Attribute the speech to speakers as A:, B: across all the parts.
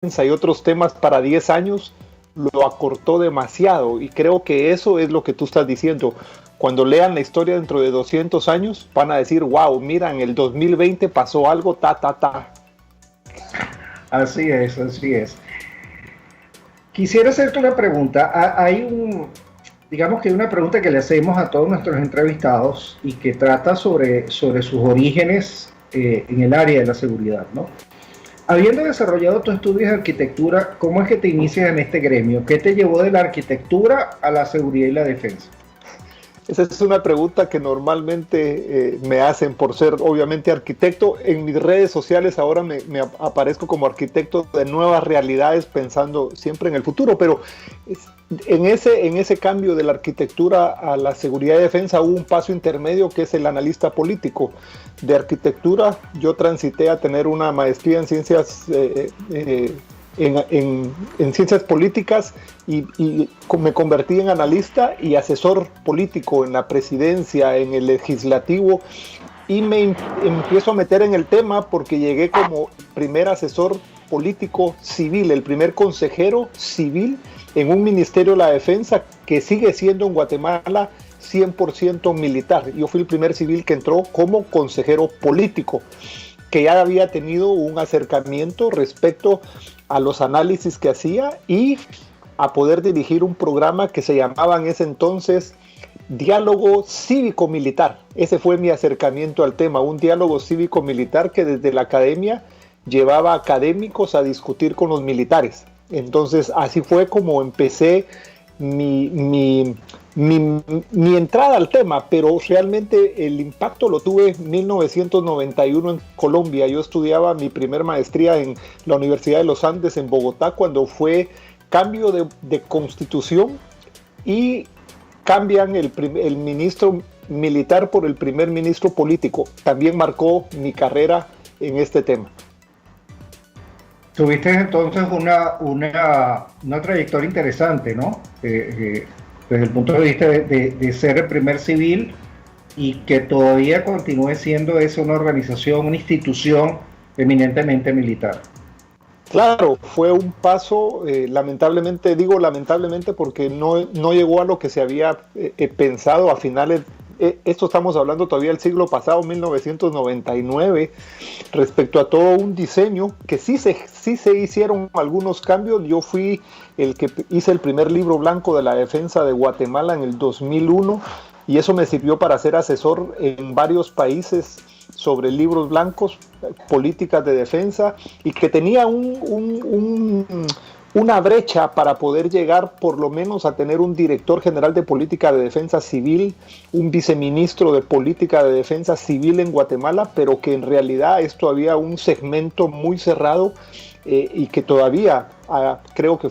A: y otros temas para 10 años, lo acortó demasiado, y creo que eso es lo que tú estás diciendo. Cuando lean la historia dentro de 200 años, van a decir, wow, mira, en el 2020 pasó algo, ta.
B: Así es, así es. Quisiera hacerte una pregunta. Digamos que hay una pregunta que le hacemos a todos nuestros entrevistados y que trata sobre sus orígenes en el área de la seguridad, ¿no? Habiendo desarrollado tus estudios de arquitectura, ¿cómo es que te inicias en este gremio? ¿Qué te llevó de la arquitectura a la seguridad y la defensa?
A: Esa es una pregunta que normalmente me hacen por ser obviamente arquitecto. En mis redes sociales ahora me aparezco como arquitecto de nuevas realidades, pensando siempre en el futuro, pero en ese cambio de la arquitectura a la seguridad y defensa hubo un paso intermedio, que es el analista político. De arquitectura yo transité a tener una maestría en ciencias en ciencias políticas, y me convertí en analista y asesor político en la presidencia, en el legislativo, y me empiezo a meter en el tema porque llegué como primer asesor político civil, el primer consejero civil en un ministerio de la defensa que sigue siendo en Guatemala 100% militar. Yo fui el primer civil que entró como consejero político, que ya había tenido un acercamiento respecto a los análisis que hacía y a poder dirigir un programa que se llamaba en ese entonces Diálogo Cívico-Militar. Ese fue mi acercamiento al tema, un diálogo cívico-militar que desde la academia llevaba a académicos a discutir con los militares. Entonces así fue como empecé mi entrada al tema, pero realmente el impacto lo tuve en 1991 en Colombia. Yo estudiaba mi primer maestría en la Universidad de los Andes en Bogotá, cuando fue cambio de constitución y cambian el ministro militar por el primer ministro político. También marcó mi carrera en este tema.
B: Tuviste entonces una trayectoria interesante, ¿no? Desde el punto de vista de ser el primer civil y que todavía continúe siendo esa una organización, una institución eminentemente militar.
A: Claro, fue un paso, lamentablemente, digo lamentablemente porque no llegó a lo que se había pensado a finales. Esto estamos hablando todavía del siglo pasado, 1999, respecto a todo un diseño que sí se hicieron algunos cambios. Yo fui el que hice el primer libro blanco de la defensa de Guatemala en el 2001, y eso me sirvió para ser asesor en varios países sobre libros blancos, políticas de defensa, y que tenía una brecha para poder llegar por lo menos a tener un director general de política de defensa civil, un viceministro de política de defensa civil en Guatemala, pero que en realidad es todavía un segmento muy cerrado, y que todavía creo que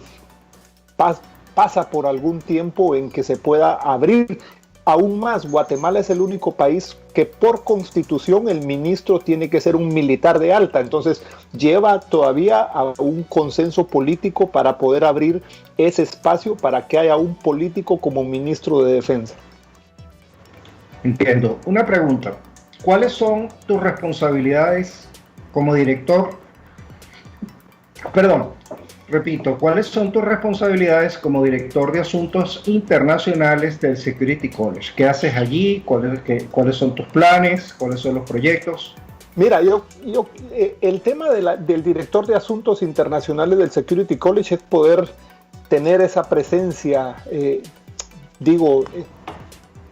A: pasa por algún tiempo en que se pueda abrir aún más. Guatemala es el único país que por constitución el ministro tiene que ser un militar de alta, entonces lleva todavía a un consenso político para poder abrir ese espacio para que haya un político como ministro de defensa.
B: Entiendo. Una pregunta: ¿cuáles son tus responsabilidades como director? Perdón, repito, ¿cuáles son tus responsabilidades como director de asuntos internacionales del Security College? ¿Qué haces allí? ¿Cuáles son tus planes? ¿Cuáles son los proyectos?
A: Mira, el tema del director de asuntos internacionales del Security College es poder tener esa presencia,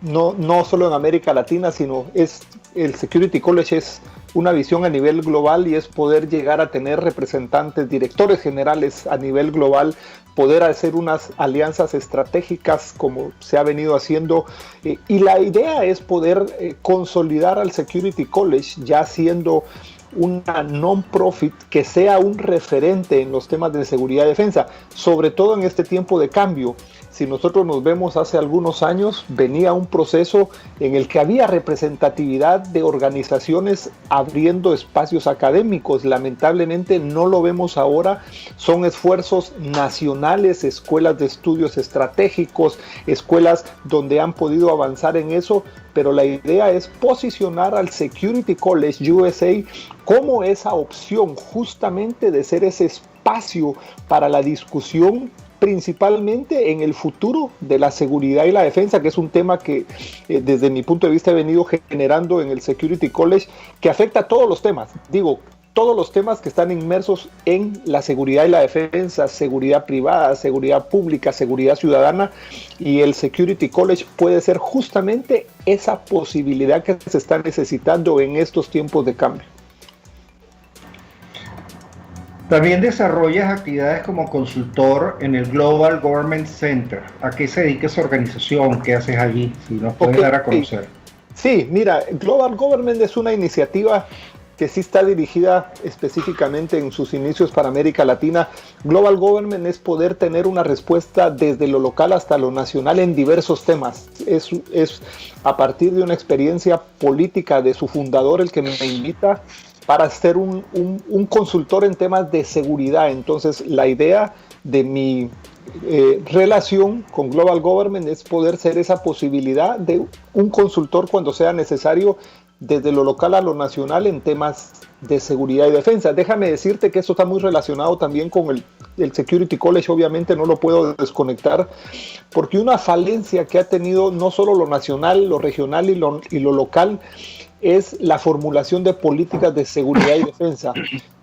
A: no solo en América Latina, sino el Security College es una visión a nivel global, y es poder llegar a tener representantes, directores generales a nivel global, poder hacer unas alianzas estratégicas como se ha venido haciendo, y la idea es poder consolidar al Security College ya siendo una non-profit que sea un referente en los temas de seguridad y defensa, sobre todo en este tiempo de cambio. Si nosotros nos vemos hace algunos años, venía un proceso en el que había representatividad de organizaciones abriendo espacios académicos. Lamentablemente no lo vemos ahora. Son esfuerzos nacionales, escuelas de estudios estratégicos, escuelas donde han podido avanzar en eso, pero la idea es posicionar al Security College USA como esa opción justamente de ser ese espacio espacio para la discusión, principalmente en el futuro de la seguridad y la defensa, que es un tema que desde mi punto de vista he venido generando en el Security College, que afecta a todos los temas, todos los temas que están inmersos en la seguridad y la defensa, seguridad privada, seguridad pública, seguridad ciudadana, y el Security College puede ser justamente esa posibilidad que se está necesitando en estos tiempos de cambio.
B: También desarrollas actividades como consultor en el Global Government Center. ¿A qué se dedica esa organización? ¿Qué haces allí? Si nos puedes dar a conocer.
A: Sí, mira, Global Government es una iniciativa que sí está dirigida específicamente en sus inicios para América Latina. Global Government es poder tener una respuesta desde lo local hasta lo nacional en diversos temas. Es a partir de una experiencia política de su fundador el que me invita para ser un consultor en temas de seguridad. Entonces, la idea de mi relación con Global Government es poder ser esa posibilidad de un consultor cuando sea necesario desde lo local a lo nacional en temas de seguridad y defensa. Déjame decirte que esto está muy relacionado también con el Security College, obviamente no lo puedo desconectar, porque una falencia que ha tenido no solo lo nacional, lo regional y lo local es la formulación de políticas de seguridad y defensa.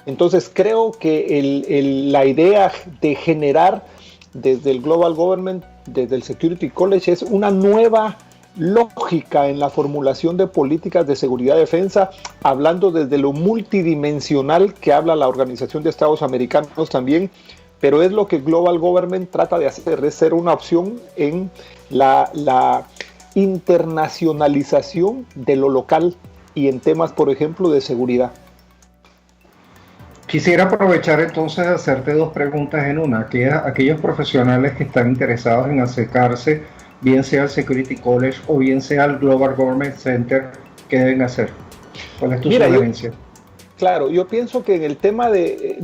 A: Entonces creo que la idea de generar desde el Global Government, desde el Security College, es una nueva lógica en la formulación de políticas de seguridad y defensa, hablando desde lo multidimensional que habla la Organización de Estados Americanos también, pero es lo que Global Government trata de hacer, es ser una opción en la internacionalización de lo local y en temas, por ejemplo, de seguridad.
B: Quisiera aprovechar entonces de hacerte dos preguntas en una. Aquellos profesionales que están interesados en acercarse, bien sea al Security College o bien sea al Global Government Center, ¿qué deben hacer? ¿Cuál es tu sugerencia?
A: Claro, yo pienso que en el tema de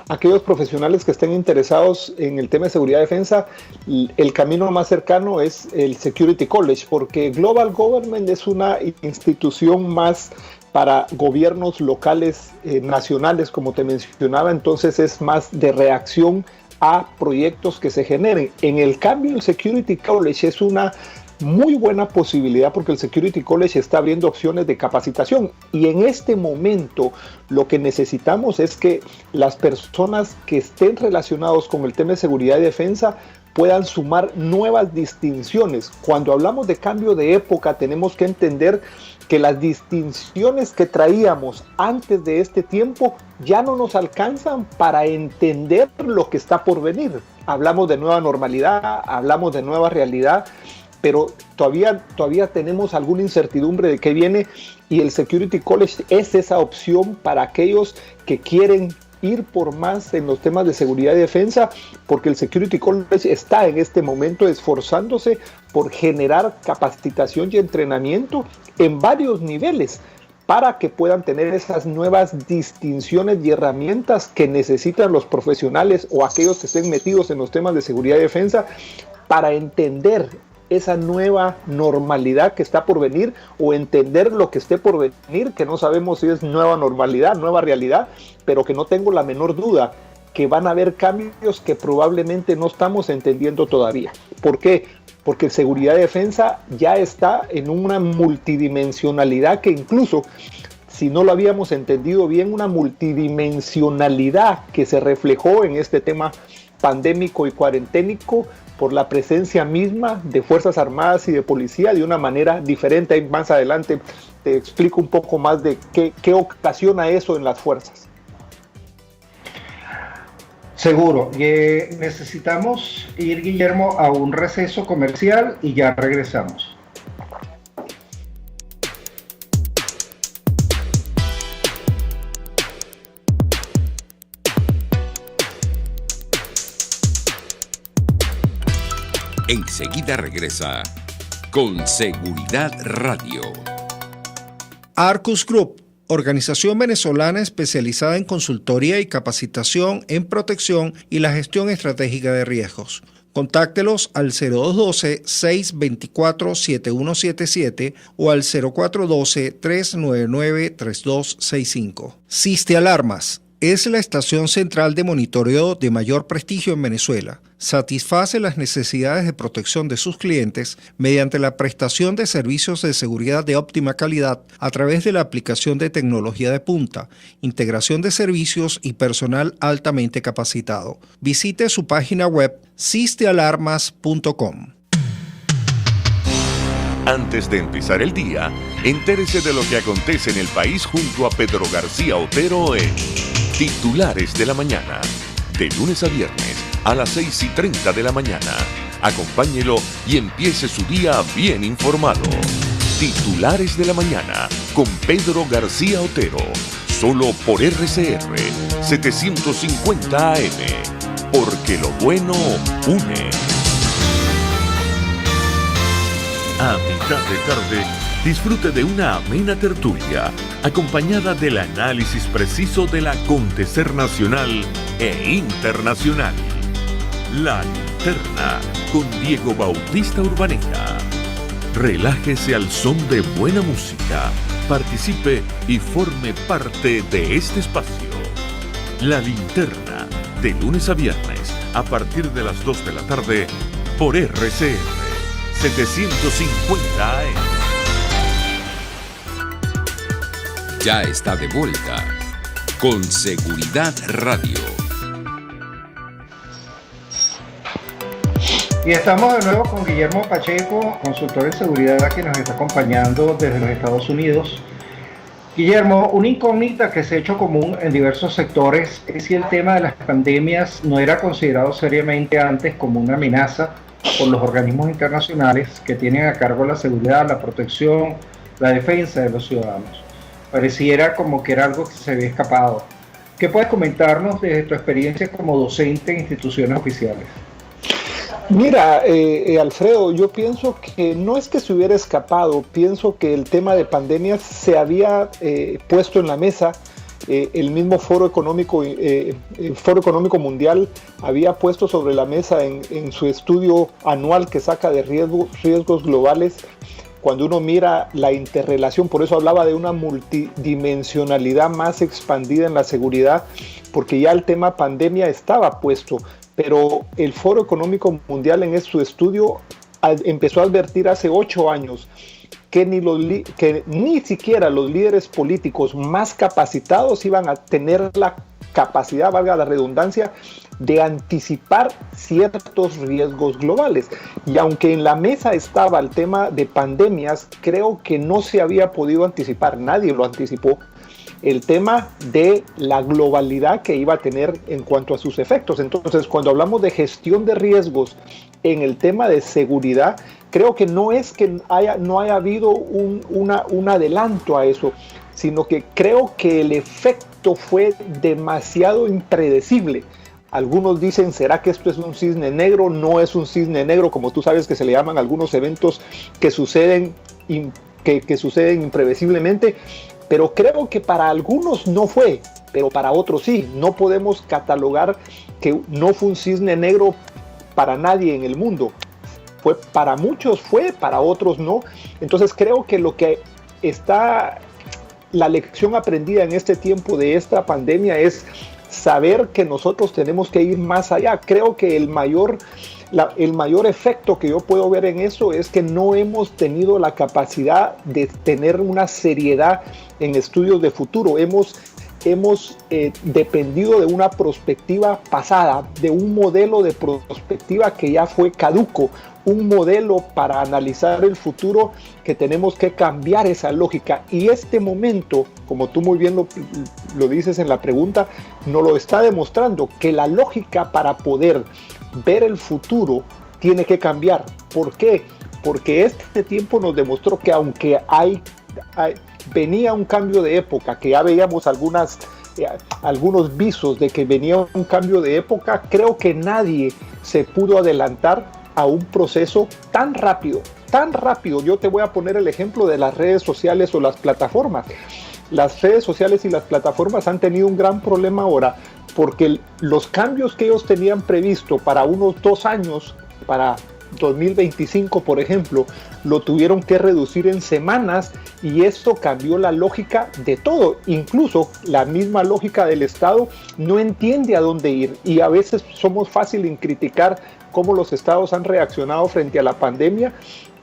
A: aquellos profesionales que estén interesados en el tema de seguridad y defensa, el camino más cercano es el Security College, porque Global Government es una institución más para gobiernos locales, nacionales, como te mencionaba, entonces es más de reacción a proyectos que se generen. En el cambio, el Security College es una muy buena posibilidad porque el Security College está abriendo opciones de capacitación y en este momento lo que necesitamos es que las personas que estén relacionados con el tema de seguridad y defensa puedan sumar nuevas distinciones. Cuando hablamos de cambio de época tenemos que entender que las distinciones que traíamos antes de este tiempo ya no nos alcanzan para entender lo que está por venir. Hablamos de nueva normalidad, hablamos de nueva realidad, pero todavía tenemos alguna incertidumbre de qué viene y el Security College es esa opción para aquellos que quieren ir por más en los temas de seguridad y defensa, porque el Security College está en este momento esforzándose por generar capacitación y entrenamiento en varios niveles para que puedan tener esas nuevas distinciones y herramientas que necesitan los profesionales o aquellos que estén metidos en los temas de seguridad y defensa para entender esa nueva normalidad que está por venir o entender lo que esté por venir, que no sabemos si es nueva normalidad, nueva realidad, pero que no tengo la menor duda que van a haber cambios que probablemente no estamos entendiendo todavía. ¿Por qué? Porque seguridad y defensa ya está en una multidimensionalidad que incluso, si no lo habíamos entendido bien, una multidimensionalidad que se reflejó en este tema pandémico y cuarenténico por la presencia misma de Fuerzas Armadas y de Policía de una manera diferente. Ahí más adelante te explico un poco más de qué ocasiona eso en las fuerzas.
B: Seguro. Necesitamos ir, Guillermo, a un receso comercial y ya regresamos.
C: Enseguida regresa con Seguridad Radio.
D: Arcus Group, organización venezolana especializada en consultoría y capacitación en protección y la gestión estratégica de riesgos. Contáctelos al 0212-624-7177 o al 0412-399-3265. Siste Alarmas, Es la estación central de monitoreo de mayor prestigio en Venezuela. Satisface las necesidades de protección de sus clientes mediante la prestación de servicios de seguridad de óptima calidad a través de la aplicación de tecnología de punta, integración de servicios y personal altamente capacitado. Visite su página web sistealarmas.com.
E: Antes de empezar el día, entérese de lo que acontece en el país junto a Pedro García Otero en Titulares de la Mañana, de lunes a viernes a las 6:30 de la mañana. Acompáñelo y empiece su día bien informado. Titulares de la Mañana con Pedro García Otero, solo por RCR 750 AM, porque lo bueno une. A mitad de tarde, disfrute de una amena tertulia, acompañada del análisis preciso del acontecer nacional e internacional. La Linterna, con Diego Bautista Urbaneta. Relájese al son de buena música, participe y forme parte de este espacio. La Linterna, de lunes a viernes, a partir de las 2 de la tarde, por RCR 750 AM.
C: Ya está de vuelta con Seguridad Radio.
B: Y estamos de nuevo con Guillermo Pacheco, consultor de seguridad que nos está acompañando desde los Estados Unidos. Guillermo, una incógnita que se ha hecho común en diversos sectores es si el tema de las pandemias no era considerado seriamente antes como una amenaza por los organismos internacionales que tienen a cargo la seguridad, la protección, la defensa de los ciudadanos. Pareciera como que era algo que se había escapado. ¿Qué puedes comentarnos desde tu experiencia como docente en instituciones oficiales?
A: Mira, Alfredo, yo pienso que no es que se hubiera escapado, pienso que el tema de pandemias se había puesto en la mesa. El mismo Foro Económico Mundial había puesto sobre la mesa en su estudio anual que saca de riesgos globales, cuando uno mira la interrelación, por eso hablaba de una multidimensionalidad más expandida en la seguridad, porque ya el tema pandemia estaba puesto, pero el Foro Económico Mundial en su estudio empezó a advertir hace 8 años que ni siquiera los líderes políticos más capacitados iban a tener la capacidad, valga la redundancia, de anticipar ciertos riesgos globales. Y aunque en la mesa estaba el tema de pandemias, creo que no se había podido anticipar, nadie lo anticipó, el tema de la globalidad que iba a tener en cuanto a sus efectos. Entonces, cuando hablamos de gestión de riesgos en el tema de seguridad, creo que no es que no haya habido un adelanto a eso, sino que creo que el efecto fue demasiado impredecible. Algunos dicen, ¿será que esto es un cisne negro? No es un cisne negro, como tú sabes que se le llaman algunos eventos que suceden imprevisiblemente, pero creo que para algunos no fue, pero para otros sí. No podemos catalogar que no fue un cisne negro para nadie en el mundo. Para muchos fue, para otros no. Entonces creo que la lección aprendida en este tiempo de esta pandemia es saber que nosotros tenemos que ir más allá. Creo que el mayor efecto que yo puedo ver en eso es que no hemos tenido la capacidad de tener una seriedad en estudios de futuro. Hemos dependido de una perspectiva pasada, de un modelo de perspectiva que ya fue caduco, un modelo para analizar el futuro que tenemos que cambiar esa lógica. Y este momento, como tú muy bien lo dices en la pregunta, nos lo está demostrando, que la lógica para poder ver el futuro tiene que cambiar. ¿Por qué? Porque este tiempo nos demostró que aunque venía un cambio de época, que ya veíamos algunos visos de que venía un cambio de época, creo que nadie se pudo adelantar a un proceso tan rápido. Yo te voy a poner el ejemplo de las redes sociales o las plataformas. Las redes sociales y las plataformas han tenido un gran problema ahora, porque los cambios que ellos tenían previsto para unos 2 años, para 2025, por ejemplo, lo tuvieron que reducir en semanas y esto cambió la lógica de todo. Incluso la misma lógica del Estado no entiende a dónde ir y a veces somos fácil en criticar cómo los estados han reaccionado frente a la pandemia,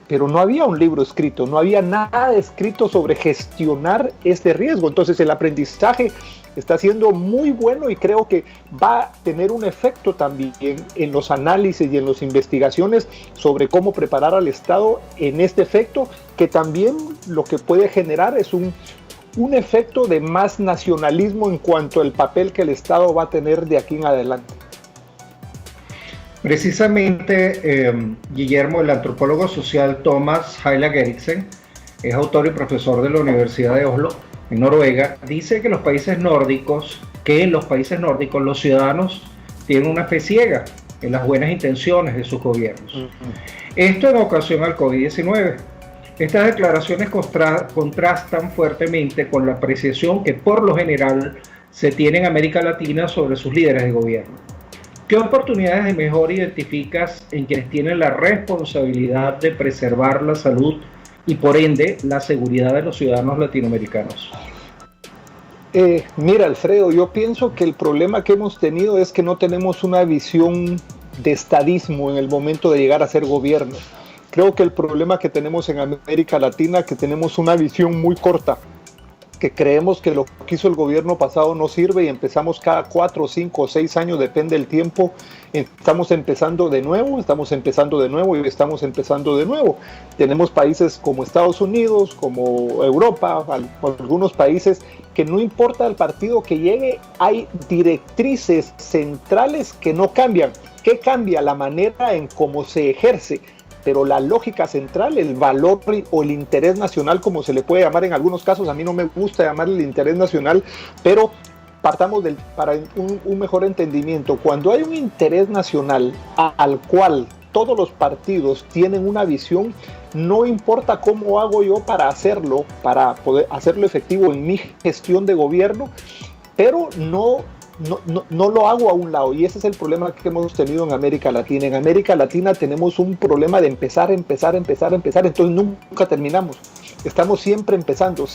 A: pero no había un libro escrito, no había nada escrito sobre gestionar este riesgo. Entonces el aprendizaje está siendo muy bueno y creo que va a tener un efecto también en los análisis y en las investigaciones sobre cómo preparar al Estado en este efecto, que también lo que puede generar es un efecto de más nacionalismo en cuanto al papel que el Estado va a tener de aquí en adelante.
B: Precisamente, Guillermo, el antropólogo social Thomas Heilag Eriksen, es autor y profesor de la Universidad de Oslo, en Noruega, dice que en los países nórdicos los ciudadanos tienen una fe ciega en las buenas intenciones de sus gobiernos. Esto en ocasión al COVID-19. Estas declaraciones contrastan fuertemente con la apreciación que por lo general se tiene en América Latina sobre sus líderes de gobierno. ¿Qué oportunidades de mejora identificas en quienes tienen la responsabilidad de preservar la salud y por ende la seguridad de los ciudadanos latinoamericanos?
A: Mira, Alfredo, yo pienso que el problema que hemos tenido es que no tenemos una visión de estadismo en el momento de llegar a ser gobierno. Creo que el problema que tenemos en América Latina es que tenemos una visión muy corta, que creemos que lo que hizo el gobierno pasado no sirve y empezamos cada 4, 5 o 6 años, depende del tiempo, estamos empezando de nuevo. Tenemos países como Estados Unidos, como Europa, algunos países que no importa el partido que llegue, hay directrices centrales que no cambian. ¿Qué cambia? La manera en cómo se ejerce. Pero la lógica central, el valor o el interés nacional, como se le puede llamar en algunos casos, a mí no me gusta llamarle el interés nacional, pero partamos para un mejor entendimiento. Cuando hay un interés nacional al cual todos los partidos tienen una visión, no importa cómo hago yo para hacerlo, para poder hacerlo efectivo en mi gestión de gobierno, pero no lo hago a un lado, y ese es el problema que hemos tenido en América Latina. En América Latina tenemos un problema de empezar, entonces nunca terminamos. Estamos siempre empezando.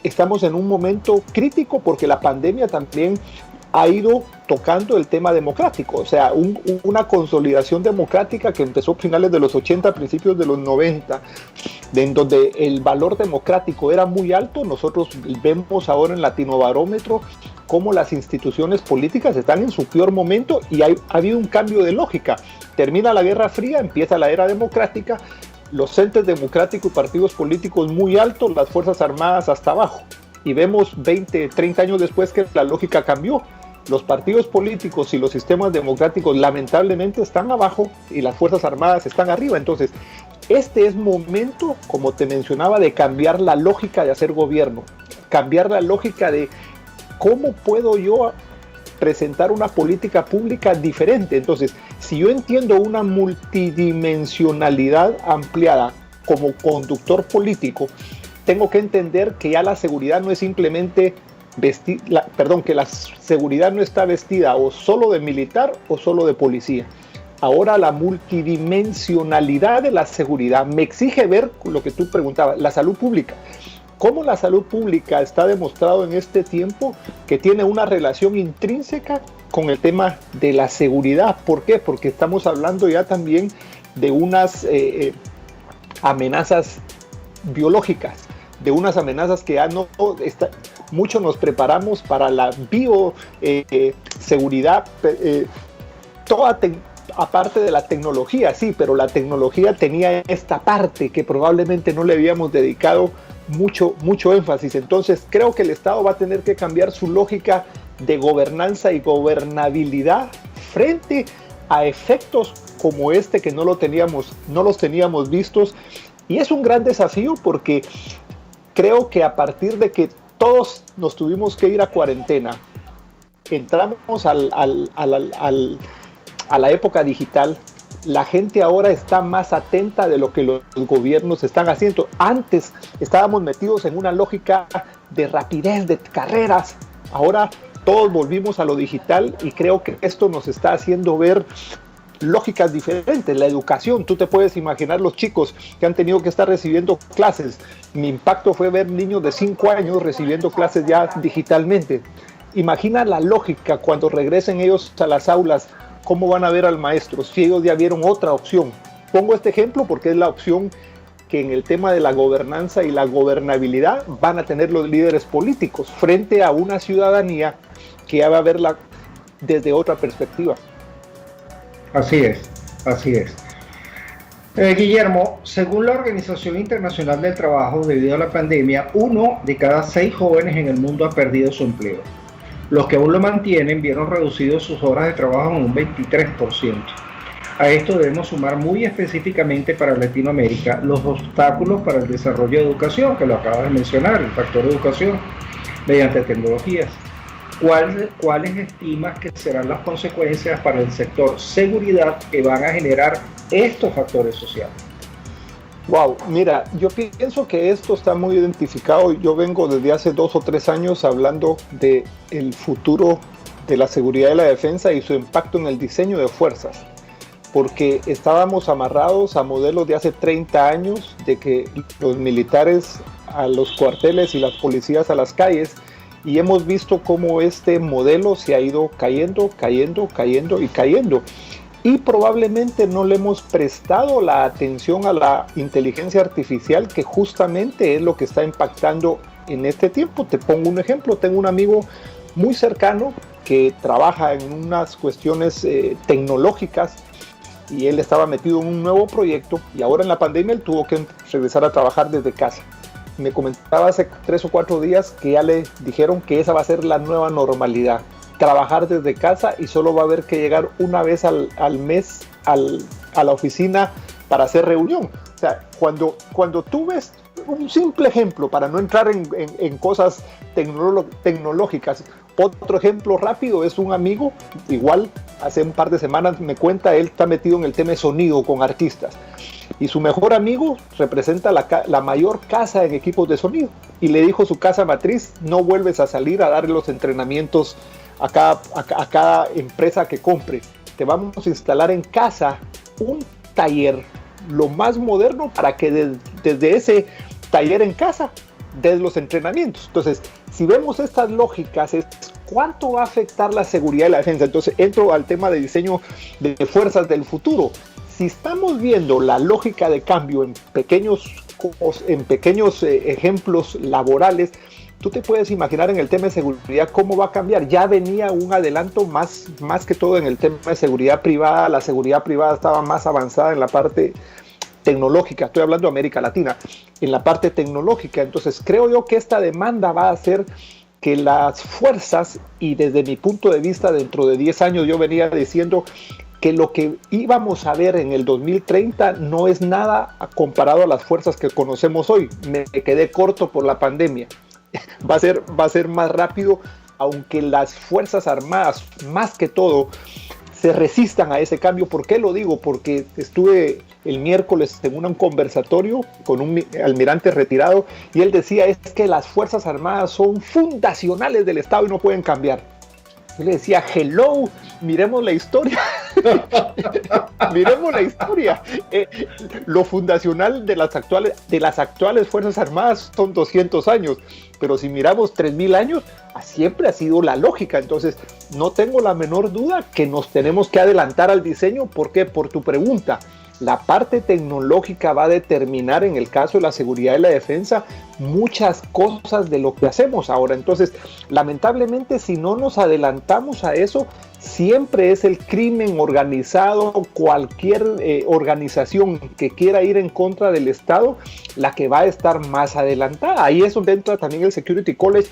A: Estamos en un momento crítico porque la pandemia también ha ido tocando el tema democrático, o sea, una consolidación democrática que empezó a finales de los 80, principios de los 90, en donde el valor democrático era muy alto. Nosotros vemos ahora en Latinobarómetro cómo las instituciones políticas están en su peor momento y ha habido un cambio de lógica. Termina la Guerra Fría, empieza la era democrática, los entes democráticos y partidos políticos muy altos, las Fuerzas Armadas hasta abajo. Y vemos 20, 30 años después que la lógica cambió. Los partidos políticos y los sistemas democráticos lamentablemente están abajo y las Fuerzas Armadas están arriba. Entonces, este es momento, como te mencionaba, de cambiar la lógica de hacer gobierno, cambiar la lógica de cómo puedo yo presentar una política pública diferente. Entonces, si yo entiendo una multidimensionalidad ampliada como conductor político, tengo que entender que ya la seguridad no es simplemente que la seguridad no está vestida o solo de militar o solo de policía. Ahora la multidimensionalidad de la seguridad me exige ver lo que tú preguntabas, la salud pública. Cómo la salud pública está demostrado en este tiempo que tiene una relación intrínseca con el tema de la seguridad. ¿Por qué? Porque estamos hablando ya también de unas amenazas biológicas, de unas amenazas que ya no mucho nos preparamos para la bioseguridad, aparte de la tecnología, sí, pero la tecnología tenía esta parte que probablemente no le habíamos dedicado mucho énfasis. Entonces creo que el Estado va a tener que cambiar su lógica de gobernanza y gobernabilidad frente a efectos como este que no los teníamos vistos, y es un gran desafío porque creo que a partir de que todos nos tuvimos que ir a cuarentena, entramos a la época digital, la gente ahora está más atenta de lo que los gobiernos están haciendo. Antes estábamos metidos en una lógica de rapidez, de carreras. Ahora todos volvimos a lo digital y creo que esto nos está haciendo ver lógicas diferentes. La educación, tú te puedes imaginar los chicos que han tenido que estar recibiendo clases. Mi impacto fue ver niños de 5 años recibiendo clases ya digitalmente. Imagina la lógica cuando regresen ellos a las aulas, cómo van a ver al maestro, si ellos ya vieron otra opción. Pongo este ejemplo porque es la opción que en el tema de la gobernanza y la gobernabilidad van a tener los líderes políticos frente a una ciudadanía que ya va a verla desde otra perspectiva.
B: Así es, así es. Guillermo, según la Organización Internacional del Trabajo, debido a la pandemia, 1 de cada 6 jóvenes en el mundo ha perdido su empleo. Los que aún lo mantienen vieron reducidos sus horas de trabajo en un 23%. A esto debemos sumar muy específicamente para Latinoamérica los obstáculos para el desarrollo de educación, que lo acabas de mencionar, el factor educación, mediante tecnologías. ¿Cuáles estimas que serán las consecuencias para el sector seguridad que van a generar estos factores sociales?
A: Wow, mira, yo pienso que esto está muy identificado. Yo vengo desde hace 2 o 3 años hablando del futuro de la seguridad y la defensa y su impacto en el diseño de fuerzas, porque estábamos amarrados a modelos de hace 30 años de que los militares a los cuarteles y las policías a las calles, y hemos visto cómo este modelo se ha ido cayendo y probablemente no le hemos prestado la atención a la inteligencia artificial, que justamente es lo que está impactando en este tiempo. Te pongo un ejemplo, tengo un amigo muy cercano que trabaja en unas cuestiones tecnológicas y él estaba metido en un nuevo proyecto y ahora en la pandemia él tuvo que regresar a trabajar desde casa. Me comentaba hace 3 o 4 días que ya le dijeron que esa va a ser la nueva normalidad, trabajar desde casa y solo va a haber que llegar una vez al mes a la oficina para hacer reunión. O sea, cuando tú ves un simple ejemplo, para no entrar en cosas tecnológicas, otro ejemplo rápido es un amigo, igual hace un par de semanas me cuenta, él está metido en el tema de sonido con artistas y su mejor amigo representa la mayor casa en equipos de sonido y le dijo su casa matriz: no vuelves a salir a darle los entrenamientos a cada empresa que compre, te vamos a instalar en casa un taller lo más moderno para que desde ese taller en casa des los entrenamientos. Entonces, si vemos estas lógicas, es cuánto va a afectar la seguridad y la defensa. Entonces entro al tema de diseño de fuerzas del futuro. Si estamos viendo la lógica de cambio en pequeños ejemplos laborales, tú te puedes imaginar en el tema de seguridad cómo va a cambiar. Ya venía un adelanto más que todo en el tema de seguridad privada. La seguridad privada estaba más avanzada en la parte tecnológica, estoy hablando de América Latina, en la parte tecnológica. Entonces creo yo que esta demanda va a hacer que las fuerzas, y desde mi punto de vista dentro de 10 años yo venía diciendo que lo que íbamos a ver en el 2030 no es nada comparado a las fuerzas que conocemos hoy. Me quedé corto por la pandemia. Va a ser más rápido, aunque las Fuerzas Armadas, más que todo, se resistan a ese cambio. ¿Por qué lo digo? Porque estuve el miércoles en un conversatorio con un almirante retirado y él decía, es que las Fuerzas Armadas son fundacionales del Estado y no pueden cambiar. Yo le decía, hello, miremos la historia. Miremos la historia. Lo fundacional de las actuales Fuerzas Armadas son 200 años, pero si miramos 3000 años, siempre ha sido la lógica. Entonces, no tengo la menor duda que nos tenemos que adelantar al diseño. ¿Por qué? Por tu pregunta. La parte tecnológica va a determinar, en el caso de la seguridad y la defensa, muchas cosas de lo que hacemos ahora. Entonces, lamentablemente, si no nos adelantamos a eso, siempre es el crimen organizado, cualquier organización que quiera ir en contra del Estado, la que va a estar más adelantada. Ahí es donde entra también el Security College,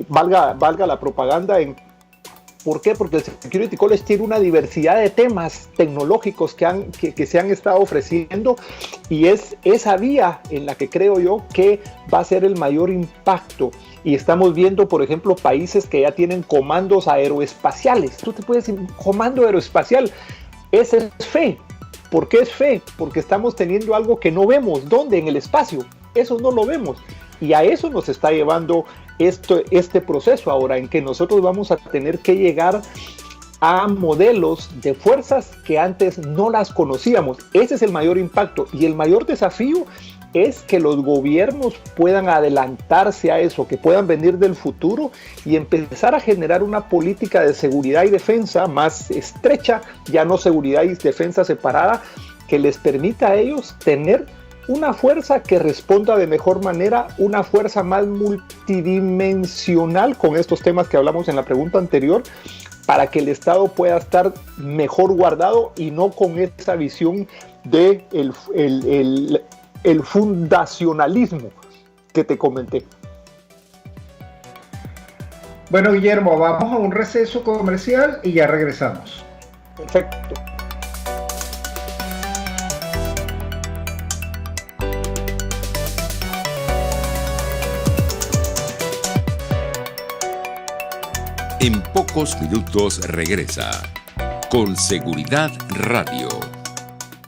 A: valga la propaganda en... ¿Por qué? Porque el Security College tiene una diversidad de temas tecnológicos que se han estado ofreciendo y es esa vía en la que creo yo que va a ser el mayor impacto. Y estamos viendo, por ejemplo, países que ya tienen comandos aeroespaciales. Tú te puedes decir, comando aeroespacial, ese es fe. ¿Por qué es fe? Porque estamos teniendo algo que no vemos. ¿Dónde? En el espacio. Eso no lo vemos. Y a eso nos está llevando este proceso ahora, en que nosotros vamos a tener que llegar a modelos de fuerzas que antes no las conocíamos. Ese es el mayor impacto, y el mayor desafío es que los gobiernos puedan adelantarse a eso, que puedan venir del futuro y empezar a generar una política de seguridad y defensa más estrecha, ya no seguridad y defensa separada, que les permita a ellos tener una fuerza que responda de mejor manera, una fuerza más multidimensional con estos temas que hablamos en la pregunta anterior, para que el Estado pueda estar mejor guardado y no con esa visión de el fundacionalismo que te comenté.
B: Bueno, Guillermo, vamos a un receso comercial y ya regresamos.
A: Perfecto.
C: En pocos minutos regresa Con Seguridad Radio.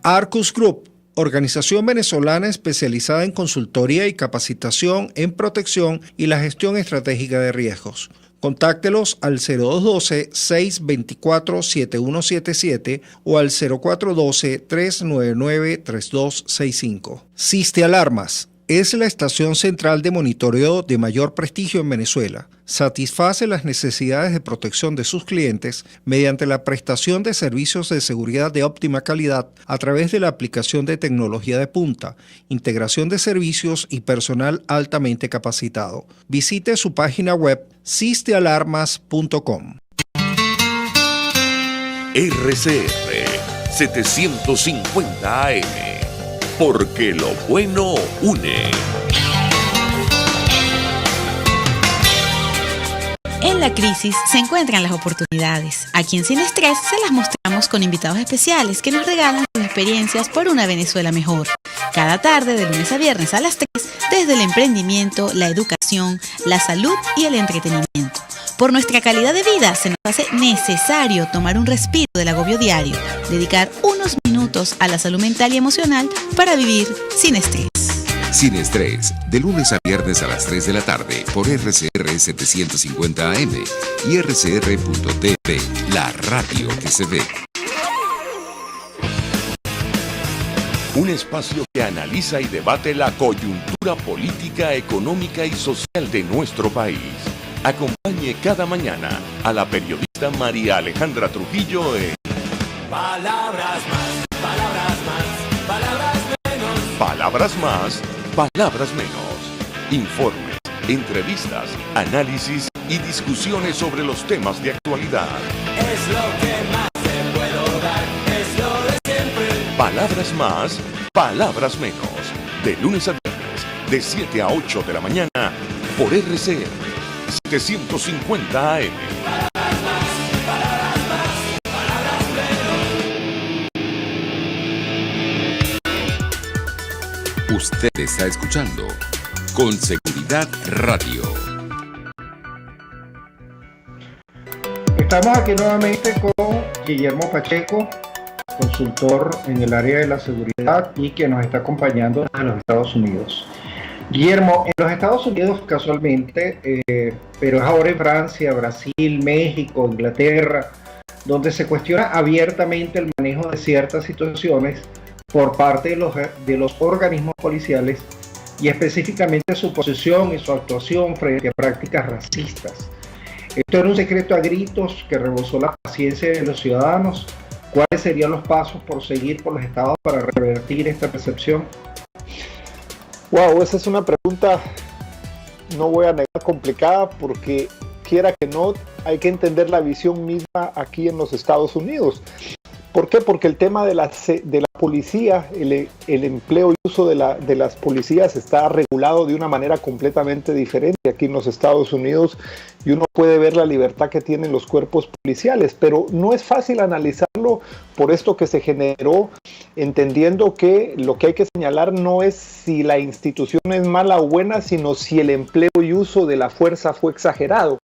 D: Arcus Group, organización venezolana especializada en consultoría y capacitación en protección y la gestión estratégica de riesgos. Contáctelos al 0212-624-7177 o al 0412-399-3265. Siste Alarmas es la estación central de monitoreo de mayor prestigio en Venezuela. Satisface las necesidades de protección de sus clientes mediante la prestación de servicios de seguridad de óptima calidad a través de la aplicación de tecnología de punta, integración de servicios y personal altamente capacitado. Visite su página web sistealarmas.com.
E: RCR 750 AM, porque lo bueno une.
F: En la crisis se encuentran las oportunidades. Aquí en Sin Estrés se las mostramos con invitados especiales que nos regalan sus experiencias por una Venezuela mejor. Cada tarde, de lunes a viernes a las 3, desde el emprendimiento, la educación, la salud y el entretenimiento. Por nuestra calidad de vida se nos hace necesario tomar un respiro del agobio diario, dedicar unos minutos a la salud mental y emocional para vivir sin estrés.
C: Sin Estrés, de lunes a viernes a las 3 de la tarde por RCR 750 AM y rcr.tv, la radio que se ve.
E: Un espacio que analiza y debate la coyuntura política, económica y social de nuestro país. Acompañe cada mañana a la periodista María Alejandra Trujillo en Palabras más, palabras más, palabras menos. Palabras más, palabras menos. Informes, entrevistas, análisis y discusiones sobre los temas de actualidad. Es lo que más te puedo dar, es lo de siempre. Palabras más, palabras menos. De lunes a viernes, de 7 a 8 de la mañana, por RCR 750 AM.
C: Usted está escuchando Con Seguridad Radio.
B: Estamos aquí nuevamente con Guillermo Pacheco, consultor en el área de la seguridad y que nos está acompañando en los Estados Unidos. Guillermo, en los Estados Unidos casualmente, pero es ahora en Francia, Brasil, México, Inglaterra, donde se cuestiona abiertamente el manejo de ciertas situaciones por parte de los organismos policiales y específicamente su posición y su actuación frente a prácticas racistas. Esto era un secreto a gritos que rebosó la paciencia de los ciudadanos. ¿Cuáles serían los pasos por seguir por los estados para revertir esta percepción?
A: Wow, esa es una pregunta, no voy a negar, complicada, porque quiera que no, hay que entender la visión misma aquí en los Estados Unidos. ¿Por qué? Porque el tema de la policía, el empleo y uso de las policías está regulado de una manera completamente diferente aquí en los Estados Unidos, y uno puede ver la libertad que tienen los cuerpos policiales, pero no es fácil analizarlo por esto que se generó, entendiendo que lo que hay que señalar no es si la institución es mala o buena, sino si el empleo y uso de la fuerza fue exagerado.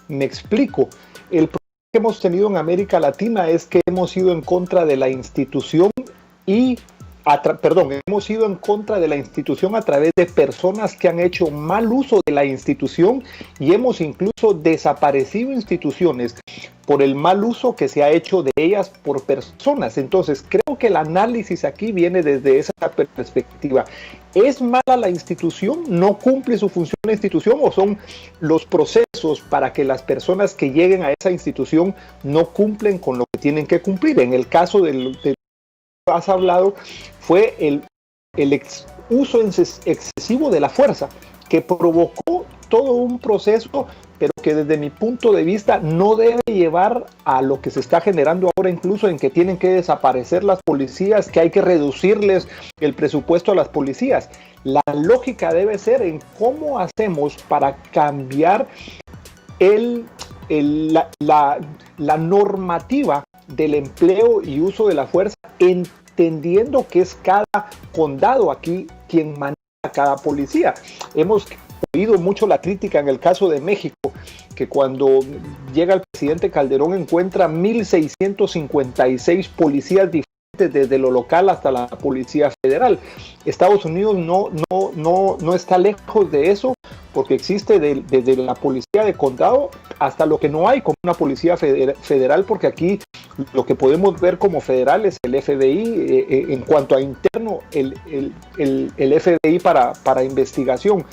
A: Me explico. El problema que hemos tenido en América Latina es que hemos ido en contra de la institución y hemos ido en contra de la institución a través de personas que han hecho mal uso de la institución y hemos incluso desaparecido instituciones por el mal uso que se ha hecho de ellas por personas. Entonces, creo que el análisis aquí viene desde esa perspectiva. ¿Es mala la institución? ¿No cumple su función la institución? ¿O son los procesos para que las personas que lleguen a esa institución no cumplen con lo que tienen que cumplir? En el caso del has hablado fue el uso excesivo de la fuerza que provocó todo un proceso, pero que desde mi punto de vista no debe llevar a lo que se está generando ahora, incluso en que tienen que desaparecer las policías, que hay que reducirles el presupuesto a las policías. La lógica debe ser en cómo hacemos para cambiar la normativa del empleo y uso de la fuerza, entendiendo que es cada condado aquí quien maneja cada policía. Hemos oído mucho la crítica en el caso de México, que cuando llega el presidente Calderón encuentra 1,656 policías diferentes desde lo local hasta la Policía Federal. Estados Unidos no está lejos de eso, porque existe desde la policía de condado hasta lo que no hay como una policía federal, porque aquí lo que podemos ver como federal es el FBI, en cuanto a interno, el FBI para investigación.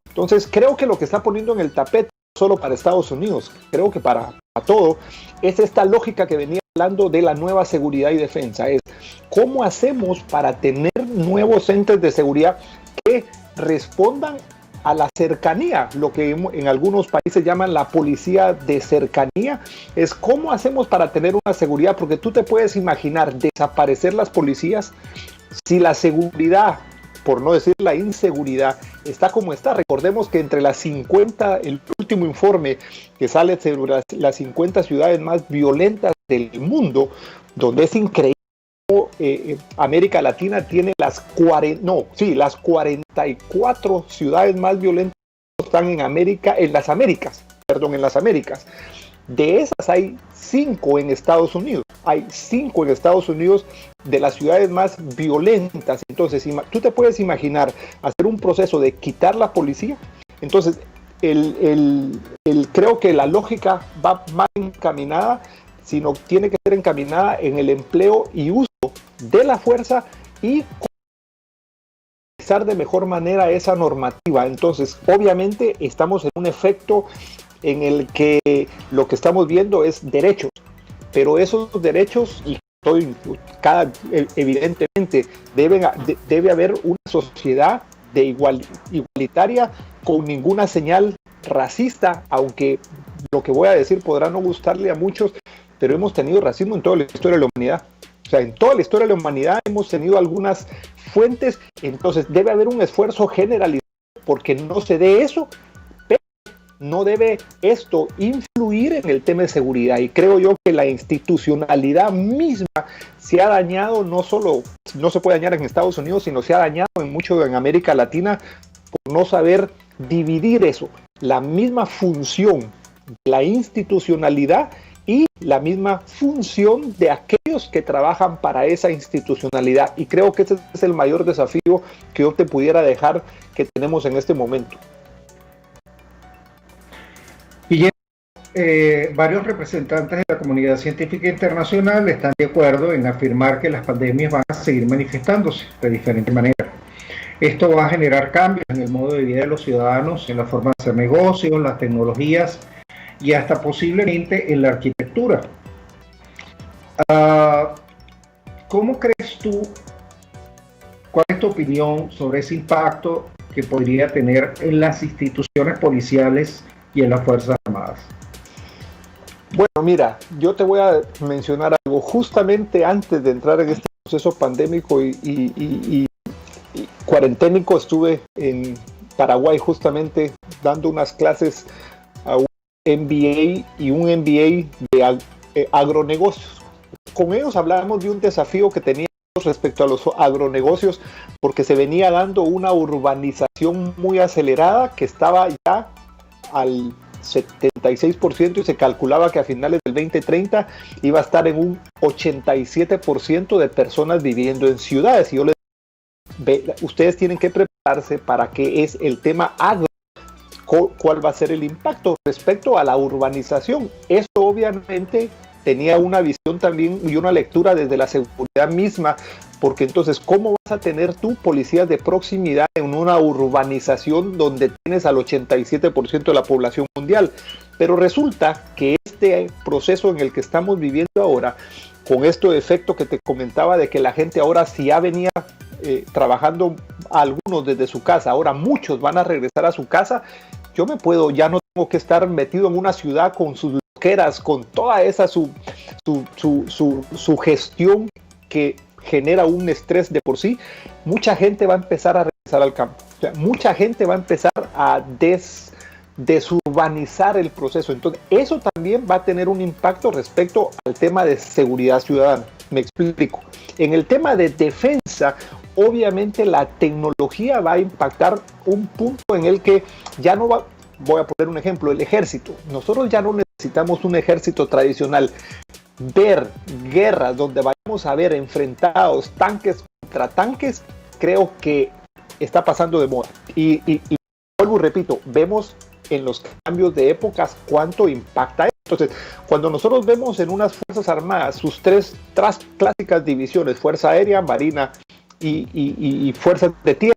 A: Entonces creo que lo que está poniendo en el tapete, no solo para Estados Unidos, creo que para todo, es esta lógica que venía hablando de la nueva seguridad y defensa, es cómo hacemos para tener nuevos entes de seguridad que respondan a la cercanía, lo que en algunos países llaman la policía de cercanía, es cómo hacemos para tener una seguridad, porque tú te puedes imaginar desaparecer las policías si la seguridad, por no decir la inseguridad, está como está. Recordemos que entre las 50, el último informe que sale sobre las 50 ciudades más violentas del mundo, donde es increíble, América Latina tiene las 44 ciudades más violentas están en las Américas. De esas hay 5 en Estados Unidos. Hay 5 en Estados Unidos de las ciudades más violentas. Entonces, tú te puedes imaginar hacer un proceso de quitar la policía. Entonces, creo que la lógica va mal encaminada, sino tiene que ser encaminada en el empleo y uso de la fuerza y utilizar de mejor manera esa normativa. Entonces, obviamente, estamos en un efecto en el que lo que estamos viendo es derechos, pero esos derechos, evidentemente, debe haber una sociedad igualitaria con ninguna señal racista, aunque lo que voy a decir podrá no gustarle a muchos, pero hemos tenido racismo en toda la historia de la humanidad. O sea, en toda la historia de la humanidad hemos tenido algunas fuentes, entonces debe haber un esfuerzo generalizado porque no se dé eso, pero no debe esto influir en el tema de seguridad. Y creo yo que la institucionalidad misma se ha dañado, no se puede dañar en Estados Unidos, sino se ha dañado mucho en América Latina por no saber dividir eso, la misma función de la institucionalidad y la misma función de aquellos que trabajan para esa institucionalidad. Y creo que ese es el mayor desafío que yo te pudiera dejar que tenemos en este momento.
B: Y varios representantes de la comunidad científica internacional están de acuerdo en afirmar que las pandemias van a seguir manifestándose de diferente manera. Esto va a generar cambios en el modo de vida de los ciudadanos, en la forma de hacer negocios, las tecnologías y hasta posiblemente en la arquitectura. ¿Cómo crees tú, cuál es tu opinión sobre ese impacto que podría tener en las instituciones policiales y en las Fuerzas Armadas?
A: Bueno, mira, yo te voy a mencionar algo. Justamente antes de entrar en este proceso pandémico y cuarenténico, estuve en Paraguay justamente dando unas clases a un MBA y un MBA de agronegocios. Con ellos hablábamos de un desafío que teníamos respecto a los agronegocios, porque se venía dando una urbanización muy acelerada que estaba ya al 76% y se calculaba que a finales del 2030 iba a estar en un 87% de personas viviendo en ciudades. Y yo les ustedes tienen que prepararse para que es el tema agro, cuál va a ser el impacto respecto a la urbanización. Esto obviamente tenía una visión también y una lectura desde la seguridad misma, porque entonces, ¿cómo vas a tener tú policías de proximidad en una urbanización donde tienes al 87% de la población mundial? Pero resulta que este proceso en el que estamos viviendo ahora, con este efecto que te comentaba de que la gente ahora si ya venía trabajando algunos desde su casa, ahora muchos van a regresar a su casa, ya no tengo que estar metido en una ciudad con sus loqueras, con toda esa su gestión que genera un estrés de por sí. Mucha gente va a empezar a regresar al campo. O sea, mucha gente va a empezar a desurbanizar el proceso. Entonces, eso también va a tener un impacto respecto al tema de seguridad ciudadana. Me explico. En el tema de defensa, obviamente la tecnología va a impactar un punto en el que ya no va. Voy a poner un ejemplo, el ejército. Nosotros ya no necesitamos un ejército tradicional. Ver guerras donde vayamos a ver enfrentados tanques contra tanques, creo que está pasando de moda. Y vuelvo y repito, vemos en los cambios de épocas cuánto impacta esto. Entonces, cuando nosotros vemos en unas Fuerzas Armadas sus tres clásicas divisiones, Fuerza Aérea, Marina y Fuerzas de Tierra,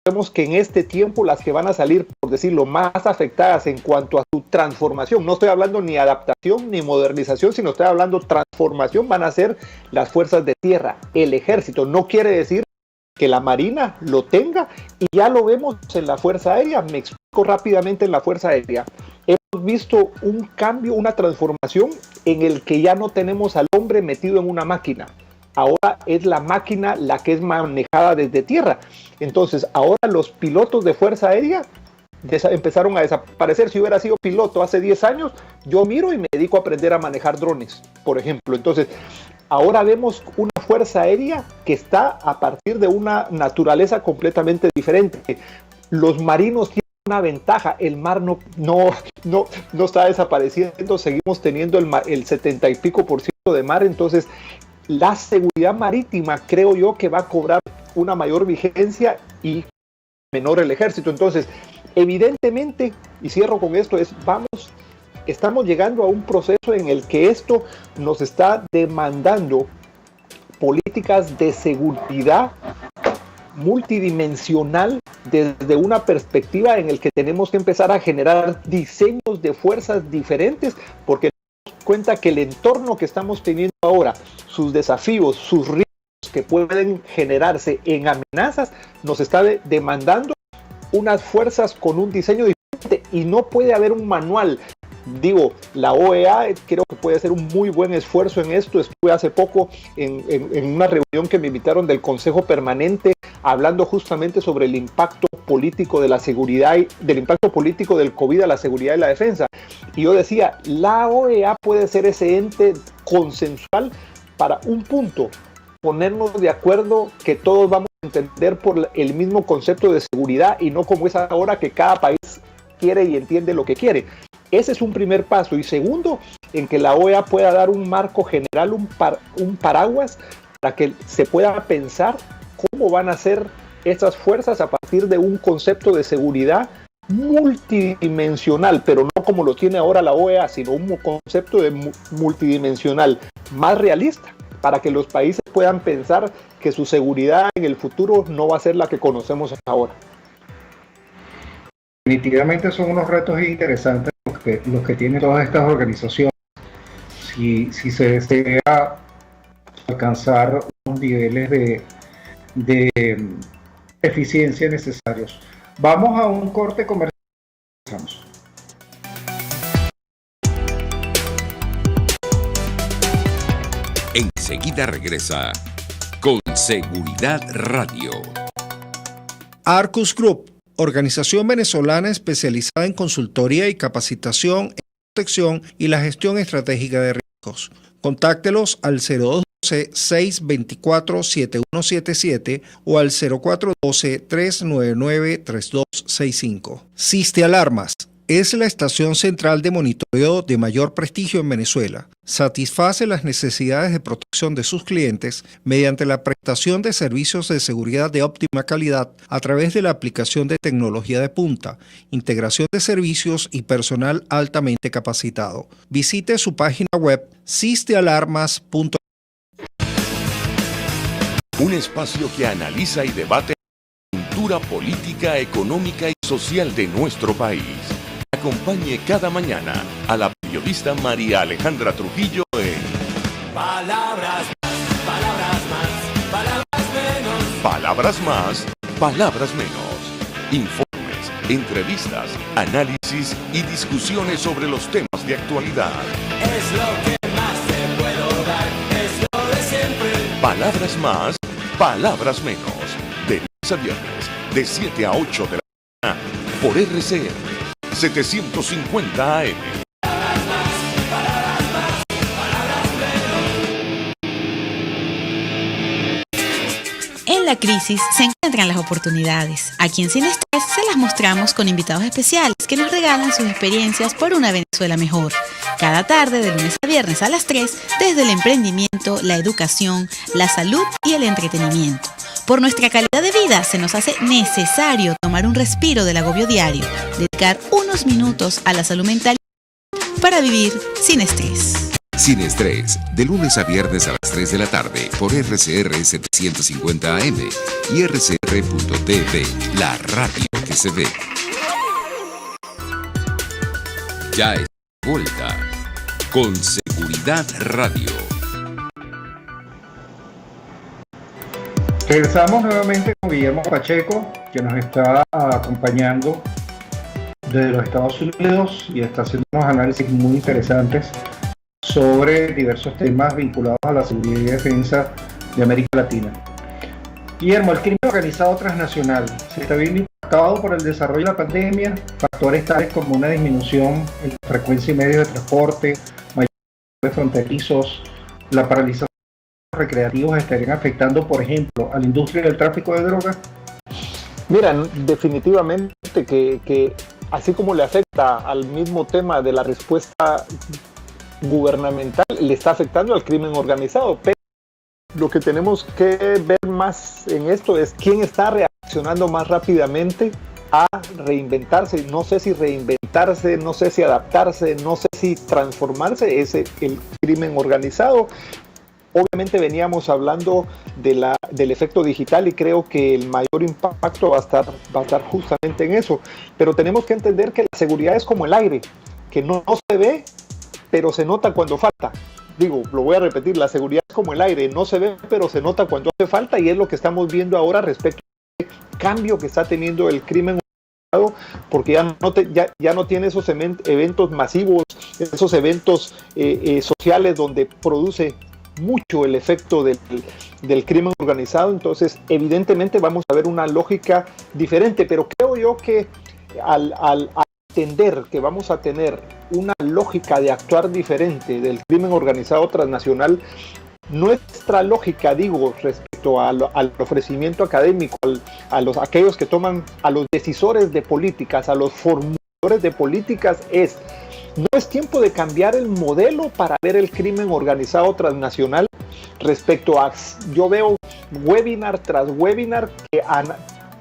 A: vemos que en este tiempo las que van a salir, por decirlo, más afectadas en cuanto a su transformación, no estoy hablando ni adaptación ni modernización, sino estoy hablando transformación, van a ser las Fuerzas de Tierra, el Ejército. No quiere decir que la Marina lo tenga, y ya lo vemos en la Fuerza Aérea. Me explico rápidamente. En la Fuerza Aérea hemos visto un cambio, una transformación en el que ya no tenemos al hombre metido en una máquina. Ahora es la máquina la que es manejada desde tierra. Entonces ahora los pilotos de Fuerza Aérea empezaron a desaparecer. Si hubiera sido piloto hace 10 años, yo miro y me dedico a aprender a manejar drones, por ejemplo. Entonces ahora vemos una Fuerza Aérea que está a partir de una naturaleza completamente diferente. Los marinos tienen una ventaja, el mar no está desapareciendo, seguimos teniendo el 70 y pico % de mar. Entonces la seguridad marítima creo yo que va a cobrar una mayor vigencia y menor el ejército. Entonces evidentemente, y cierro con esto, estamos llegando a un proceso en el que esto nos está demandando políticas de seguridad multidimensional desde una perspectiva en el que tenemos que empezar a generar diseños de fuerzas diferentes, porque nos damos cuenta que el entorno que estamos teniendo ahora, sus desafíos, sus riesgos que pueden generarse en amenazas, nos está demandando unas fuerzas con un diseño diferente, y no puede haber un manual. Digo, la OEA creo que puede hacer un muy buen esfuerzo en esto. Estuve hace poco en una reunión que me invitaron del Consejo Permanente, hablando justamente sobre el impacto político de la seguridad y del impacto político del COVID a la seguridad y la defensa. Y yo decía, la OEA puede ser ese ente consensual para un punto, ponernos de acuerdo que todos vamos a entender por el mismo concepto de seguridad, y no como es ahora que cada país quiere y entiende lo que quiere. Ese es un primer paso. Y segundo, en que la OEA pueda dar un marco general, un paraguas, para que se pueda pensar cómo van a ser estas fuerzas a partir de un concepto de seguridad multidimensional, pero no como lo tiene ahora la OEA, sino un concepto de multidimensional más realista, para que los países puedan pensar que su seguridad en el futuro no va a ser la que conocemos ahora.
B: Definitivamente son unos retos interesantes los que tienen todas estas organizaciones. Si se desea alcanzar unos niveles de eficiencia necesarios. Vamos a un corte comercial.
C: Enseguida regresa con Seguridad Radio.
D: Arcus Group, organización venezolana especializada en consultoría y capacitación en protección y la gestión estratégica de riesgos. Contáctelos al 0212-624-7177 o al 0412-399-3265. Siste Alarmas, es la estación central de monitoreo de mayor prestigio en Venezuela. Satisface las necesidades de protección de sus clientes mediante la prestación de servicios de seguridad de óptima calidad a través de la aplicación de tecnología de punta, integración de servicios y personal altamente capacitado. Visite su página web sistealarmas.com.
E: Un espacio que analiza y debate la cultura política, económica y social de nuestro país. Acompañe cada mañana a la periodista María Alejandra Trujillo en Palabras más, palabras más, palabras menos. Palabras más, palabras menos. Informes, entrevistas, análisis y discusiones sobre los temas de actualidad. Es lo que más te puedo dar, es lo de siempre. Palabras más, palabras menos. De lunes a viernes, de 7 a 8 de la mañana, por RCR 750 AM.
F: En la crisis se encuentran las oportunidades. Aquí en Sin Estrés se las mostramos con invitados especiales que nos regalan sus experiencias por una Venezuela mejor. Cada tarde, de lunes a viernes a las 3, desde el emprendimiento, la educación, la salud y el entretenimiento. Por nuestra calidad de vida se nos hace necesario tomar un respiro del agobio diario, dedicar unos minutos a la salud mental para vivir sin estrés.
C: Sin Estrés, de lunes a viernes a las 3 de la tarde por RCR 750 AM y RCR.tv, la radio que se ve. Ya es vuelta con Seguridad Radio.
B: Regresamos nuevamente con Guillermo Pacheco, que nos está acompañando desde los Estados Unidos y está haciendo unos análisis muy interesantes sobre diversos temas vinculados a la seguridad y defensa de América Latina. Guillermo, el crimen organizado transnacional se está viendo impactado por el desarrollo de la pandemia. Factores tales como una disminución en la frecuencia y medios de transporte, mayores fronterizos, la paralización de los recreativos estarían afectando, por ejemplo, a la industria del tráfico de drogas.
A: Mira, definitivamente que así como le afecta al mismo tema de la respuesta gubernamental, le está afectando al crimen organizado, pero lo que tenemos que ver más en esto es quién está reaccionando más rápidamente a reinventarse. No sé si reinventarse, no sé si adaptarse, no sé si transformarse, es el crimen organizado. Obviamente veníamos hablando del efecto digital y creo que el mayor impacto va a estar justamente en eso, pero tenemos que entender que la seguridad es como el aire, que no se ve, pero se nota cuando falta. Digo, lo voy a repetir, la seguridad es como el aire, no se ve, pero se nota cuando hace falta, y es lo que estamos viendo ahora respecto al cambio que está teniendo el crimen organizado, porque ya no tiene esos eventos masivos, esos eventos sociales donde produce mucho el efecto del crimen organizado. Entonces, evidentemente vamos a ver una lógica diferente, pero creo yo que al entender que vamos a tener una lógica de actuar diferente del crimen organizado transnacional, nuestra lógica, digo, respecto al ofrecimiento académico, aquellos que toman, a los decisores de políticas, a los formuladores de políticas, no es tiempo de cambiar el modelo para ver el crimen organizado transnacional respecto a, yo veo webinar tras webinar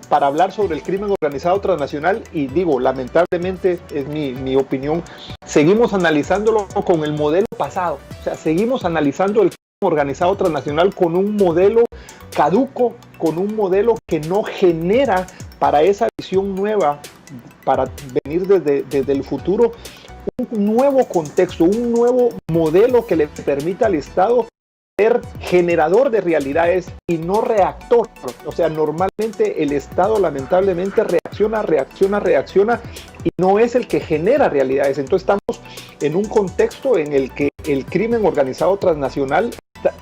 A: para hablar sobre el crimen organizado transnacional, y digo, lamentablemente, es mi opinión, seguimos analizándolo con el modelo pasado. O sea, seguimos analizando el crimen organizado transnacional con un modelo caduco, con un modelo que no genera para esa visión nueva, para venir desde el futuro, un nuevo contexto, un nuevo modelo que le permita al Estado ser generador de realidades y no reactor. O sea, normalmente el Estado lamentablemente reacciona y no es el que genera realidades. Entonces estamos en un contexto en el que el crimen organizado transnacional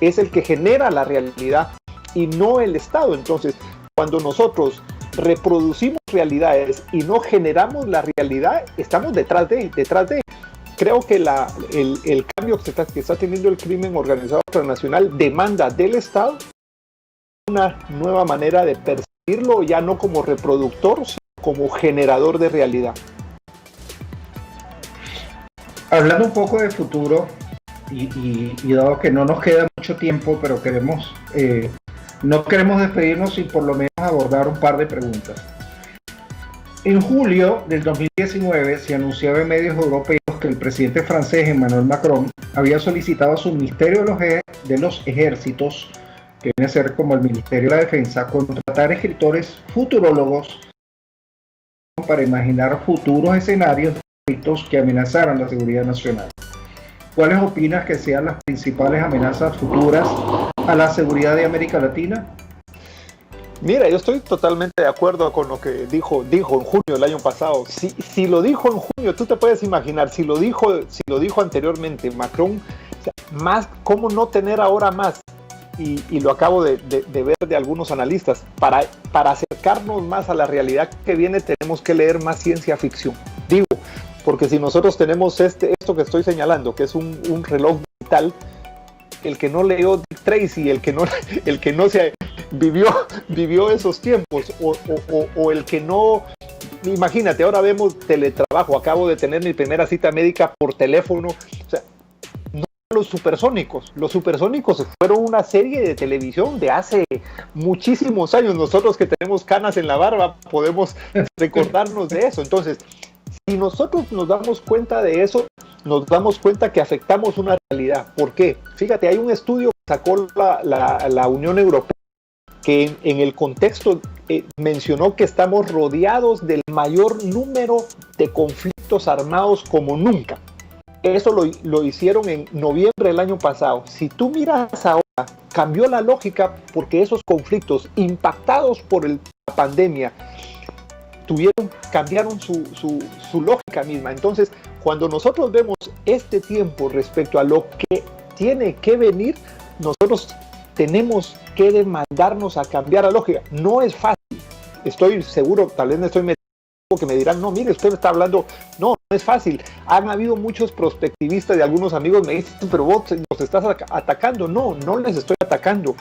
A: es el que genera la realidad y no el Estado. Entonces, cuando nosotros reproducimos realidades y no generamos la realidad, estamos detrás de. Creo que el cambio que está teniendo el crimen organizado transnacional demanda del Estado una nueva manera de percibirlo, ya no como reproductor, sino como generador de realidad.
B: Hablando un poco de futuro, y dado que no nos queda mucho tiempo, pero no queremos despedirnos sin por lo menos abordar un par de preguntas. En julio del 2019 se anunciaba en medios europeos que el presidente francés Emmanuel Macron había solicitado a su Ministerio de los Ejércitos, que viene a ser como el Ministerio de la Defensa, contratar escritores futurólogos para imaginar futuros escenarios de conflictos que amenazaran la seguridad nacional. ¿Cuáles opinas que sean las principales amenazas futuras a la seguridad de América Latina?
A: Mira, yo estoy totalmente de acuerdo con lo que dijo en junio del año pasado. Si lo dijo en junio, tú te puedes imaginar, si lo dijo anteriormente Macron, o sea, más, ¿cómo no tener ahora más? Y lo acabo de ver de algunos analistas. Para acercarnos más a la realidad que viene, tenemos que leer más ciencia ficción. Digo, porque si nosotros tenemos esto que estoy señalando, que es un reloj digital, el que no leyó Dick Tracy, el que no se vivió esos tiempos, o el que no, imagínate, ahora vemos teletrabajo, acabo de tener mi primera cita médica por teléfono, o sea, no los supersónicos fueron una serie de televisión de hace muchísimos años. Nosotros que tenemos canas en la barba podemos recordarnos de eso. Entonces, si nosotros nos damos cuenta de eso, nos damos cuenta que afectamos una realidad. ¿Por qué? Fíjate, hay un estudio que sacó la Unión Europea que en el contexto mencionó que estamos rodeados del mayor número de conflictos armados como nunca. Eso lo hicieron en noviembre del año pasado. Si tú miras ahora, cambió la lógica porque esos conflictos impactados por la pandemia cambiaron su lógica misma. Entonces, cuando nosotros vemos este tiempo respecto a lo que tiene que venir, nosotros tenemos que demandarnos a cambiar la lógica. No es fácil. Estoy seguro, tal vez me estoy metiendo, que me dirán, no, mire, usted está hablando, no es fácil. Han habido muchos prospectivistas y algunos amigos me dicen, pero vos nos estás atacando. No les estoy atacando.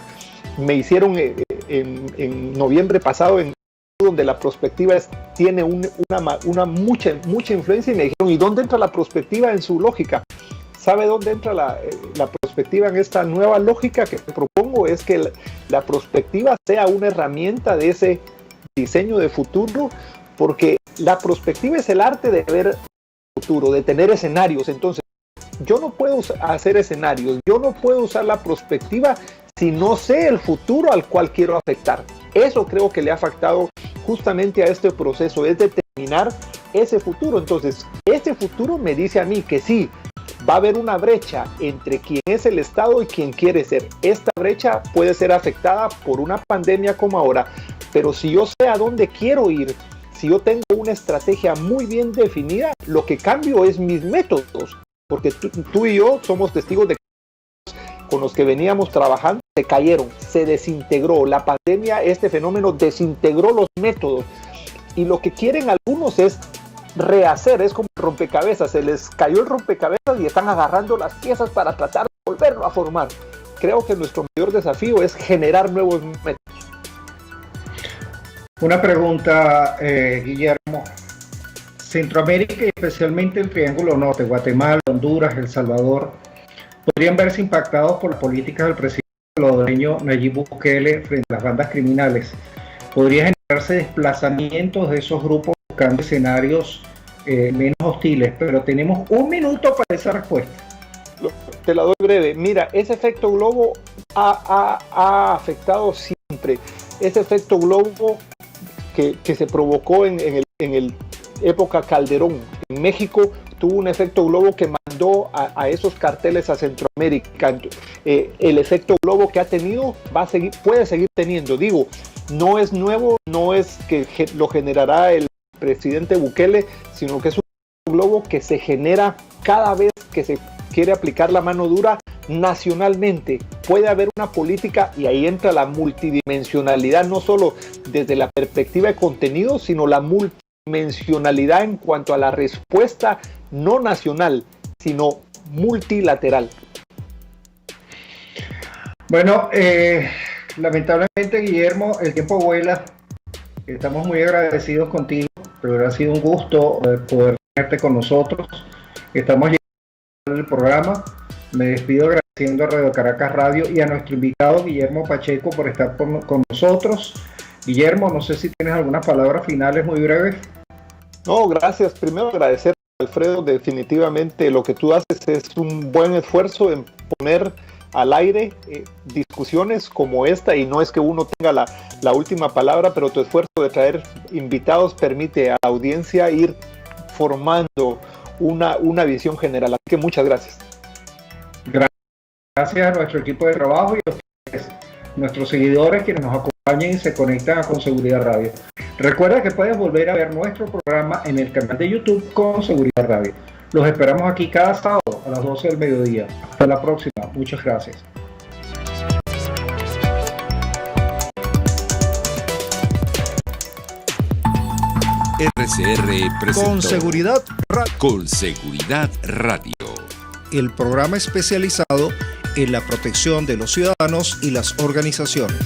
A: Me hicieron en noviembre pasado donde la prospectiva tiene una mucha influencia, y me dijeron, ¿y dónde entra la prospectiva en su lógica? ¿Sabe dónde entra la prospectiva en esta nueva lógica que propongo? Es que la prospectiva sea una herramienta de ese diseño de futuro, porque la prospectiva es el arte de ver el futuro, de tener escenarios. Entonces, yo no puedo hacer escenarios, yo no puedo usar la prospectiva si no sé el futuro al cual quiero afectar. Eso creo que le ha afectado justamente a este proceso, es determinar ese futuro. Entonces, este futuro me dice a mí que sí, va a haber una brecha entre quien es el Estado y quien quiere ser. Esta brecha puede ser afectada por una pandemia como ahora, pero si yo sé a dónde quiero ir, si yo tengo una estrategia muy bien definida, lo que cambio es mis métodos, porque tú y yo somos testigos de que con los que veníamos trabajando se cayeron, se desintegró. La pandemia, este fenómeno desintegró los métodos, y lo que quieren algunos es rehacer, es como rompecabezas, se les cayó el rompecabezas y están agarrando las piezas para tratar de volverlo a formar. Creo que nuestro mayor desafío es generar nuevos métodos.
B: Una pregunta, Guillermo. Centroamérica y especialmente el Triángulo Norte, Guatemala, Honduras, El Salvador, podrían verse impactados por las políticas del presidente salvadoreño Nayib Bukele frente a las bandas criminales. Podría generarse desplazamientos de esos grupos buscando escenarios menos hostiles, pero tenemos un minuto para esa respuesta.
A: Te la doy breve. Mira, ese efecto globo ha afectado siempre. Ese efecto globo que se provocó en el época Calderón en México tuvo un efecto globo que mandó a esos carteles a Centroamérica. El efecto globo que ha tenido puede seguir teniendo. Digo, no es nuevo, no es que lo generará el presidente Bukele, sino que es un globo que se genera cada vez que se quiere aplicar la mano dura nacionalmente. Puede haber una política, y ahí entra la multidimensionalidad, no solo desde la perspectiva de contenido, sino la multidimensionalidad en cuanto a la respuesta no nacional, sino multilateral.
B: Bueno, lamentablemente, Guillermo, el tiempo vuela. Estamos muy agradecidos contigo, pero ha sido un gusto poder tenerte con nosotros. Estamos el programa. Me despido agradeciendo a Radio Caracas Radio y a nuestro invitado Guillermo Pacheco por estar con nosotros. Guillermo, no sé si tienes algunas palabras finales muy breves.
A: No, gracias. Primero agradecer a Alfredo, definitivamente lo que tú haces es un buen esfuerzo en poner al aire discusiones como esta, y no es que uno tenga la última palabra, pero tu esfuerzo de traer invitados permite a la audiencia ir formando una visión general. Así que muchas gracias.
B: Gracias a nuestro equipo de trabajo y a ustedes, nuestros seguidores, quienes nos acompañan y se conectan a Con Seguridad Radio. Recuerda que puedes volver a ver nuestro programa en el canal de YouTube Con Seguridad Radio. Los esperamos aquí cada sábado a las 12 del mediodía. Hasta la próxima. Muchas gracias.
C: RCR presentó
D: Con Seguridad
C: Con Seguridad Radio.
D: el programa especializado en la protección de los ciudadanos y las organizaciones.